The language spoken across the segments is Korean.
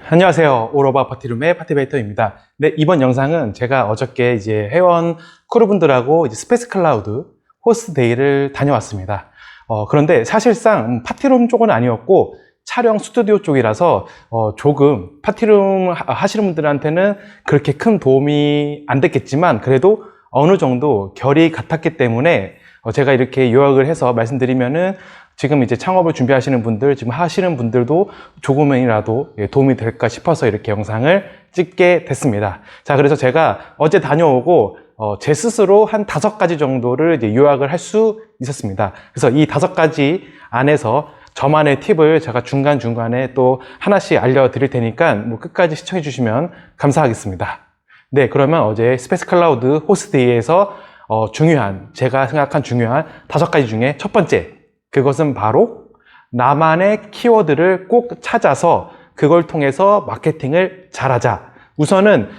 안녕하세요. 오로바 파티룸의 파티베이터입니다. 네, 이번 영상은 제가 어저께 이제 회원 크루분들하고 이제 스페이스 클라우드 호스트 데이를 다녀왔습니다. 그런데 사실상 파티룸 쪽은 아니었고 촬영 스튜디오 쪽이라서 조금 파티룸 하시는 분들한테는 그렇게 큰 도움이 안 됐겠지만 그래도 어느 정도 결이 같았기 때문에 제가 이렇게 요약을 해서 말씀드리면은 지금 이제 창업을 준비하시는 분들, 지금 하시는 분들도 조금이라도 도움이 될까 싶어서 이렇게 영상을 찍게 됐습니다. 자, 그래서 제가 어제 다녀오고 제 스스로 한 5가지 정도를 이제 요약을 할 수 있었습니다. 그래서 이 5가지 안에서 저만의 팁을 제가 중간중간에 또 하나씩 알려드릴 테니까 뭐 끝까지 시청해 주시면 감사하겠습니다. 네, 그러면 어제 스페이스 클라우드 호스트데이에서 제가 생각한 중요한 5가지 중에 첫 번째, 그것은 바로 나만의 키워드를 꼭 찾아서 그걸 통해서 마케팅을 잘하자. 우선은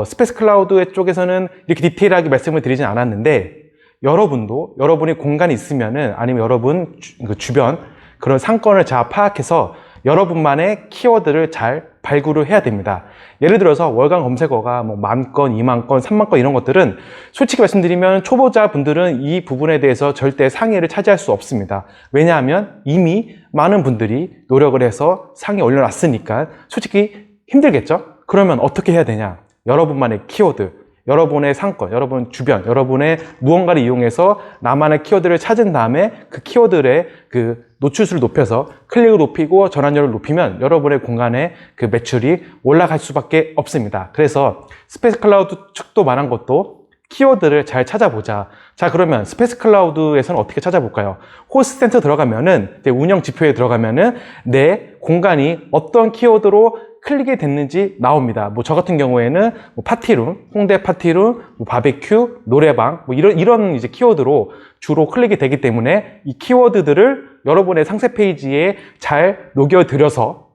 스페이스 클라우드 쪽에서는 이렇게 디테일하게 말씀을 드리진 않았는데 여러분이 공간이 있으면은 아니면 여러분 주변 그런 상권을 잘 파악해서 여러분만의 키워드를 잘 발굴을 해야 됩니다. 예를 들어서 월간 검색어가 뭐 10,000건, 20,000건, 30,000건 이런 것들은 솔직히 말씀드리면 초보자 분들은 이 부분에 대해서 절대 상위를 차지할 수 없습니다. 왜냐하면 이미 많은 분들이 노력을 해서 상위에 올려놨으니까 솔직히 힘들겠죠? 그러면 어떻게 해야 되냐? 여러분만의 키워드, 여러분의 상권, 여러분 주변, 여러분의 무언가를 이용해서 나만의 키워드를 찾은 다음에 그 키워드의 그 노출수를 높여서 클릭을 높이고 전환율을 높이면 여러분의 공간에 그 매출이 올라갈 수밖에 없습니다. 그래서 스페이스 클라우드 측도 말한 것도 키워드를 잘 찾아보자. 자, 그러면 스페이스 클라우드에서는 어떻게 찾아볼까요? 호스트 센터 들어가면은, 운영 지표에 들어가면은 내 공간이 어떤 키워드로 클릭이 됐는지 나옵니다. 뭐 저 같은 경우에는 뭐 파티룸, 홍대 파티룸, 뭐 바베큐, 노래방, 뭐 이런 이제 키워드로 주로 클릭이 되기 때문에 이 키워드들을 여러분의 상세 페이지에 잘 녹여들여서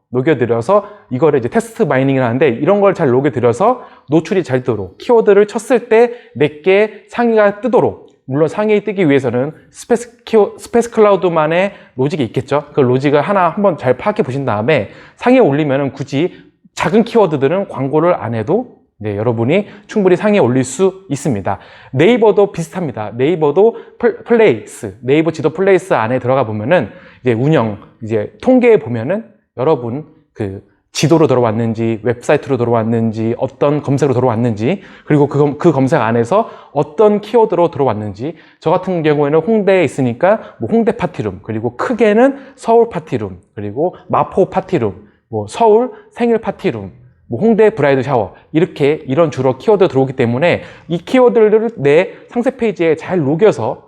이거를 이제 테스트 마이닝을 하는데 이런 걸 잘 녹여들여서 노출이 잘 뜨도록 키워드를 쳤을 때 내게 상위가 뜨도록, 물론 상위에 뜨기 위해서는 스페이스 클라우드만의 로직이 있겠죠. 그 로직을 한번 잘 파악해 보신 다음에 상위에 올리면은 굳이 작은 키워드들은 광고를 안 해도 여러분이 충분히 상위에 올릴 수 있습니다. 네이버도 비슷합니다. 네이버도 네이버 지도 플레이스 안에 들어가 보면은 이제 통계에 보면은 여러분 그 지도로 들어왔는지, 웹사이트로 들어왔는지, 어떤 검색으로 들어왔는지, 그리고 그 검색 안에서 어떤 키워드로 들어왔는지, 저 같은 경우에는 홍대에 있으니까 뭐 홍대 파티룸, 그리고 크게는 서울 파티룸, 그리고 마포 파티룸, 뭐 서울 생일 파티룸, 뭐 홍대 브라이드 샤워, 이런 주로 키워드 들어오기 때문에 이 키워드를 내 상세 페이지에 잘 녹여서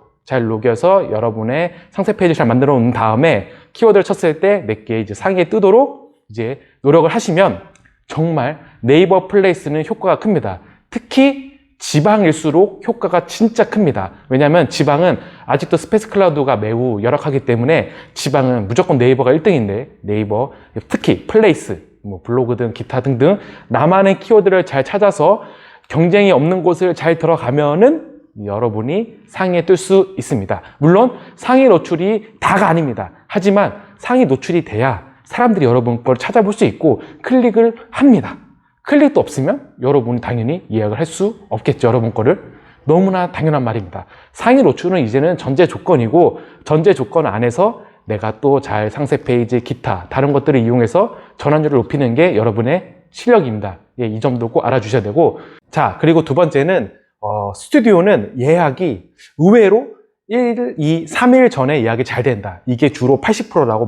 여러분의 상세 페이지를 잘 만들어 놓은 다음에 키워드를 쳤을 때 내게 이제 상위에 뜨도록 이제 노력을 하시면 정말 네이버 플레이스는 효과가 큽니다. 특히 지방일수록 효과가 진짜 큽니다. 왜냐하면 지방은 아직도 스페이스 클라우드가 매우 열악하기 때문에 지방은 무조건 네이버가 1등인데 네이버 특히 플레이스, 뭐 블로그든 기타 등등 나만의 키워드를 잘 찾아서 경쟁이 없는 곳을 잘 들어가면은 여러분이 상위에 뜰 수 있습니다. 물론 상위 노출이 다가 아닙니다. 하지만 상위 노출이 돼야 사람들이 여러분 걸 찾아볼 수 있고 클릭을 합니다. 클릭도 없으면 여러분이 당연히 예약을 할 수 없겠죠. 여러분 거를. 너무나 당연한 말입니다. 상위 노출은 이제는 전제 조건이고 전제 조건 안에서 내가 또 잘 상세 페이지, 기타 다른 것들을 이용해서 전환율을 높이는 게 여러분의 실력입니다. 이 점도 꼭 알아주셔야 되고, 자, 그리고 두 번째는 스튜디오는 예약이 의외로 1, 2, 3일 전에 예약이 잘 된다. 이게 주로 80%라고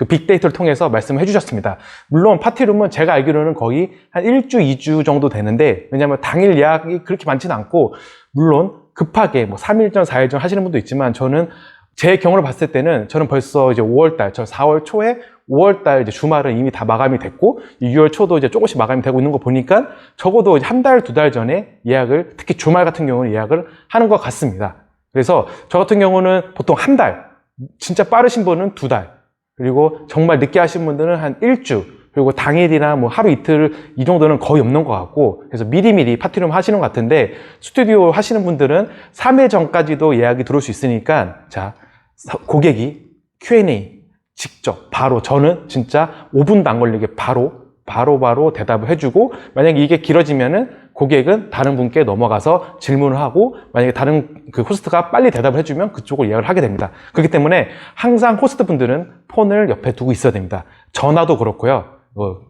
빅데이터를 통해서 말씀을 해주셨습니다. 물론 파티룸은 제가 알기로는 거의 한 1주, 2주 정도 되는데, 왜냐하면 당일 예약이 그렇게 많지는 않고, 물론 급하게 뭐 3일 전, 4일 전 하시는 분도 있지만, 저는 제 경우를 봤을 때는 저는 벌써 이제 5월달, 저 4월 초에 5월달 이제 주말은 이미 다 마감이 됐고 6월 초도 이제 조금씩 마감이 되고 있는 거 보니까 적어도 한 달, 2달 전에 예약을, 특히 주말 같은 경우는 예약을 하는 것 같습니다. 그래서 저 같은 경우는 보통 한 달, 진짜 빠르신 분은 2달, 그리고 정말 늦게 하신 분들은 한 1주, 그리고 당일이나 뭐 하루 이틀 이 정도는 거의 없는 것 같고, 그래서 미리미리 파티룸 하시는 것 같은데 스튜디오 하시는 분들은 3일 전까지도 예약이 들어올 수 있으니까, 자, 고객이 Q&A 직접 바로, 저는 진짜 5분도 안 걸리게 바로 바로바로 대답을 해주고, 만약에 이게 길어지면은 고객은 다른 분께 넘어가서 질문을 하고, 만약에 다른 그 호스트가 빨리 대답을 해주면 그쪽을 예약을 하게 됩니다. 그렇기 때문에 항상 호스트 분들은 폰을 옆에 두고 있어야 됩니다. 전화도 그렇고요,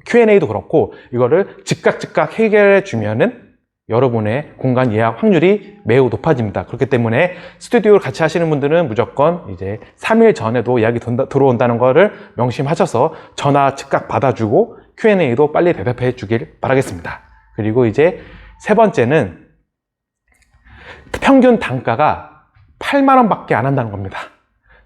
Q&A도 그렇고, 이거를 즉각 해결해 주면은 여러분의 공간 예약 확률이 매우 높아집니다. 그렇기 때문에 스튜디오를 같이 하시는 분들은 무조건 이제 3일 전에도 예약이 들어온다는 거를 명심하셔서 전화 즉각 받아주고 Q&A도 빨리 대답해 주길 바라겠습니다. 그리고 이제 세 번째는 평균 단가가 8만 원밖에 안 한다는 겁니다.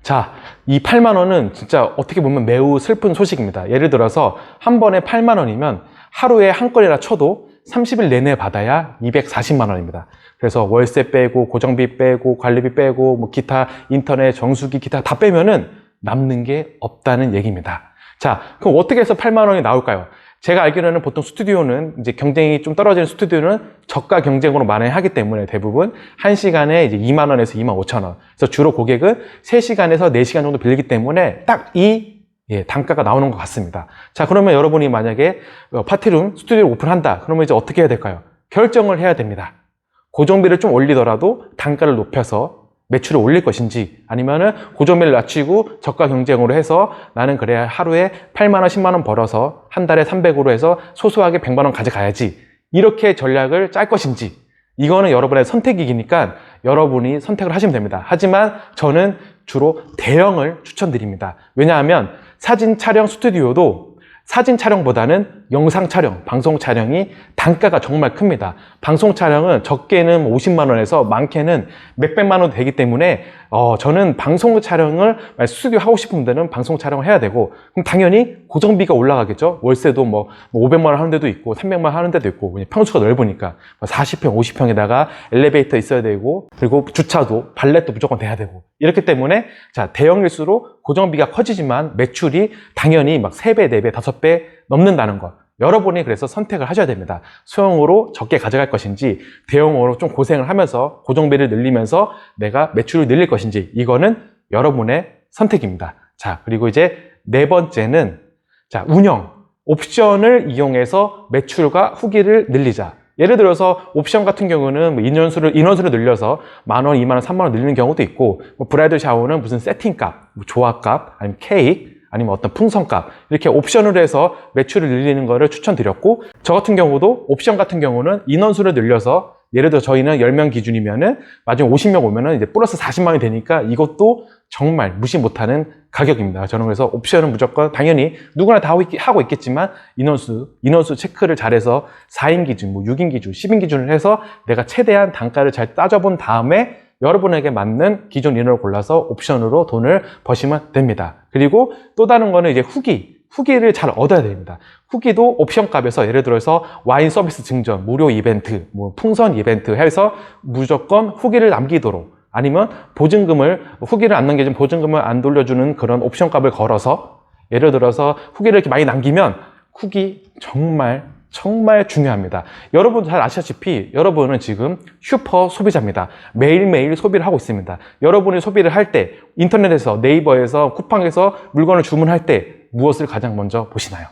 자, 이 8만 원은 진짜 어떻게 보면 매우 슬픈 소식입니다. 예를 들어서 한 번에 8만 원이면 하루에 한 건이라 쳐도 30일 내내 받아야 240만 원입니다. 그래서 월세 빼고 고정비 빼고 관리비 빼고 뭐 기타 인터넷 정수기 기타 다 빼면은 남는 게 없다는 얘기입니다. 자, 그럼 어떻게 해서 8만 원이 나올까요? 제가 알기로는 보통 스튜디오는 이제 경쟁이 좀 떨어지는 스튜디오는 저가 경쟁으로 만회하기 때문에 대부분 1시간에 이제 2만 원에서 2만 5천 원. 그래서 주로 고객은 3시간에서 4시간 정도 빌리기 때문에 딱 이 단가가 나오는 것 같습니다. 자, 그러면 여러분이 만약에 파티룸 스튜디오를 오픈한다. 그러면 이제 어떻게 해야 될까요? 결정을 해야 됩니다. 고정비를 좀 올리더라도 단가를 높여서 매출을 올릴 것인지, 아니면은 고정비를 낮추고 저가 경쟁으로 해서 나는 그래 하루에 8만 원, 10만 원 벌어서 한 달에 300으로 해서 소소하게 100만 원 가져가야지. 이렇게 전략을 짤 것인지, 이거는 여러분의 선택이니까 여러분이 선택을 하시면 됩니다. 하지만 저는 주로 대형을 추천드립니다. 왜냐하면 사진 촬영 스튜디오도 사진 촬영보다는 영상 촬영, 방송 촬영이 단가가 정말 큽니다. 방송 촬영은 적게는 50만 원에서 많게는 몇백만 원 되기 때문에 저는 방송 촬영을 스튜디오 하고 싶은 분들은 방송 촬영을 해야 되고, 그럼 당연히 고정비가 올라가겠죠. 월세도 뭐 500만 원 하는 데도 있고 300만 원 하는 데도 있고, 평수가 넓으니까 40평, 50평에다가 엘리베이터 있어야 되고, 그리고 주차도 발렛도 무조건 돼야 되고, 이렇기 때문에 자, 대형일수록 고정비가 커지지만 매출이 당연히 막 3배, 4배, 5배 넘는다는 것. 여러분이 그래서 선택을 하셔야 됩니다. 소형으로 적게 가져갈 것인지, 대형으로 좀 고생을 하면서 고정비를 늘리면서 내가 매출을 늘릴 것인지, 이거는 여러분의 선택입니다. 자, 그리고 이제 네 번째는 자, 운영. 옵션을 이용해서 매출과 후기를 늘리자. 예를 들어서 옵션 같은 경우는 뭐 인원수를 늘려서 10,000원, 20,000원, 30,000원 늘리는 경우도 있고, 뭐 브라이덜 샤워는 무슨 세팅값, 뭐 조합값, 아니면 케이크, 아니면 어떤 풍선값, 이렇게 옵션으로 해서 매출을 늘리는 거를 추천드렸고, 저 같은 경우도 옵션 같은 경우는 인원수를 늘려서, 예를 들어 저희는 10명 기준이면은 나중에 50명 오면은 이제 플러스 40만 원이 되니까 이것도 정말 무시 못하는 가격입니다. 저는 그래서 옵션은 무조건 당연히 누구나 다 하고 있겠지만 인원수 체크를 잘해서 4인 기준, 뭐 6인 기준, 10인 기준을 해서 내가 최대한 단가를 잘 따져본 다음에 여러분에게 맞는 기존 인원을 골라서 옵션으로 돈을 버시면 됩니다. 그리고 또 다른 거는 이제 후기를 잘 얻어야 됩니다. 후기도 옵션 값에서 예를 들어서 와인 서비스 증전, 무료 이벤트, 뭐 풍선 이벤트 해서 무조건 후기를 남기도록, 아니면 후기를 안 남겨주면 보증금을 안 돌려주는 그런 옵션 값을 걸어서, 예를 들어서 후기를 이렇게 많이 남기면 후기 정말 중요합니다. 여러분 잘 아시다시피 여러분은 지금 슈퍼 소비자입니다. 매일매일 소비를 하고 있습니다. 여러분이 소비를 할 때 인터넷에서, 네이버에서, 쿠팡에서 물건을 주문할 때 무엇을 가장 먼저 보시나요?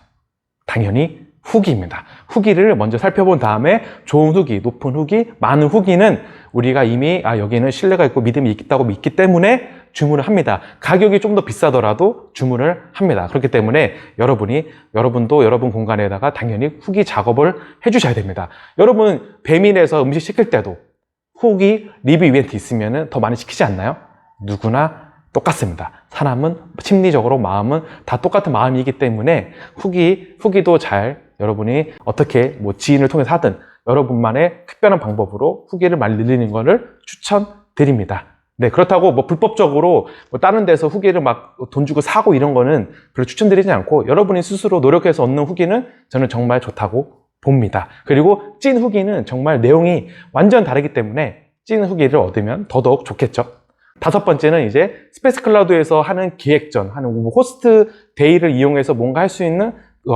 당연히 후기입니다. 후기를 먼저 살펴본 다음에 좋은 후기, 높은 후기, 많은 후기는 우리가 이미 여기는 신뢰가 있고 믿음이 있다고 믿기 때문에 주문을 합니다. 가격이 좀 더 비싸더라도 주문을 합니다. 그렇기 때문에 여러분도 여러분 공간에다가 당연히 후기 작업을 해주셔야 됩니다. 여러분 배민에서 음식 시킬 때도 후기 리뷰 이벤트 있으면 더 많이 시키지 않나요? 누구나 똑같습니다. 사람은 심리적으로 마음은 다 똑같은 마음이기 때문에 후기도 잘 여러분이 어떻게 뭐 지인을 통해서 하든 여러분만의 특별한 방법으로 후기를 많이 늘리는 것을 추천드립니다. 네, 그렇다고 뭐 불법적으로 뭐 다른 데서 후기를 막 돈 주고 사고 이런 거는 별로 추천드리지 않고, 여러분이 스스로 노력해서 얻는 후기는 저는 정말 좋다고 봅니다. 그리고 찐 후기는 정말 내용이 완전 다르기 때문에 찐 후기를 얻으면 더더욱 좋겠죠. 다섯 번째는 이제 스페이스 클라우드에서 하는 기획전, 하는 호스트 데이를 이용해서 뭔가 할 수 있는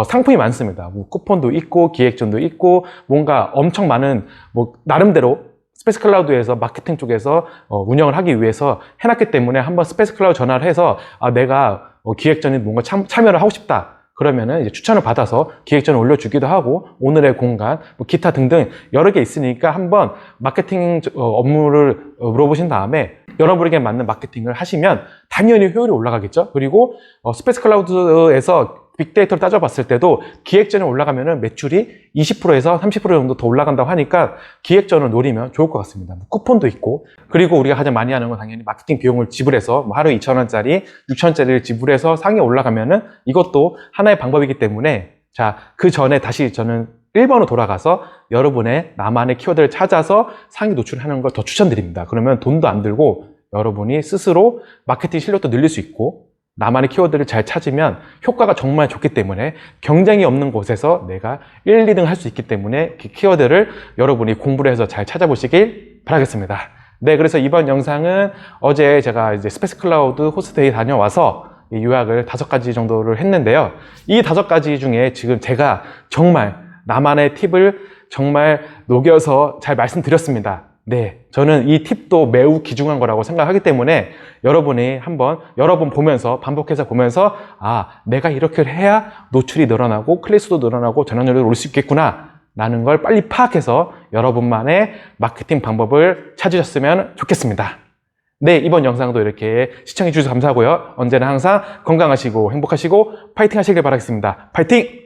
상품이 많습니다. 뭐 쿠폰도 있고 기획전도 있고 뭔가 엄청 많은 뭐 나름대로 스페이스 클라우드에서 마케팅 쪽에서 운영을 하기 위해서 해놨기 때문에 한번 스페이스 클라우드 전화를 해서 내가 기획전에 뭔가 참여를 하고 싶다. 그러면은 이제 추천을 받아서 기획전을 올려주기도 하고, 오늘의 공간, 뭐 기타 등등 여러 개 있으니까 한번 마케팅 업무를 물어보신 다음에 여러분에게 맞는 마케팅을 하시면 당연히 효율이 올라가겠죠. 그리고 스페이스 클라우드에서 빅데이터를 따져봤을 때도 기획전에 올라가면은 매출이 20%에서 30% 정도 더 올라간다고 하니까 기획전을 노리면 좋을 것 같습니다. 쿠폰도 있고, 그리고 우리가 가장 많이 하는 건 당연히 마케팅 비용을 지불해서 뭐 하루에 2,000원짜리, 6,000원짜리를 지불해서 상에 올라가면은 이것도 하나의 방법이기 때문에, 자, 그 전에 다시 저는 1번으로 돌아가서 여러분의 나만의 키워드를 찾아서 상위 노출하는 걸 더 추천드립니다. 그러면 돈도 안 들고 여러분이 스스로 마케팅 실력도 늘릴 수 있고, 나만의 키워드를 잘 찾으면 효과가 정말 좋기 때문에 경쟁이 없는 곳에서 내가 1, 2등 할 수 있기 때문에 그 키워드를 여러분이 공부를 해서 잘 찾아보시길 바라겠습니다. 네, 그래서 이번 영상은 어제 제가 이제 스페이스 클라우드 호스트데이 다녀와서 요약을 5가지 정도를 했는데요. 이 5가지 중에 지금 제가 정말 나만의 팁을 정말 녹여서 잘 말씀드렸습니다. 네, 저는 이 팁도 매우 귀중한 거라고 생각하기 때문에 여러분이 한번 여러 번 보면서 반복해서 보면서, 아, 내가 이렇게 해야 노출이 늘어나고 클릭수도 늘어나고 전환율도 올 수 있겠구나 라는 걸 빨리 파악해서 여러분만의 마케팅 방법을 찾으셨으면 좋겠습니다. 네, 이번 영상도 이렇게 시청해 주셔서 감사하고요. 언제나 항상 건강하시고 행복하시고 파이팅 하시길 바라겠습니다. 파이팅!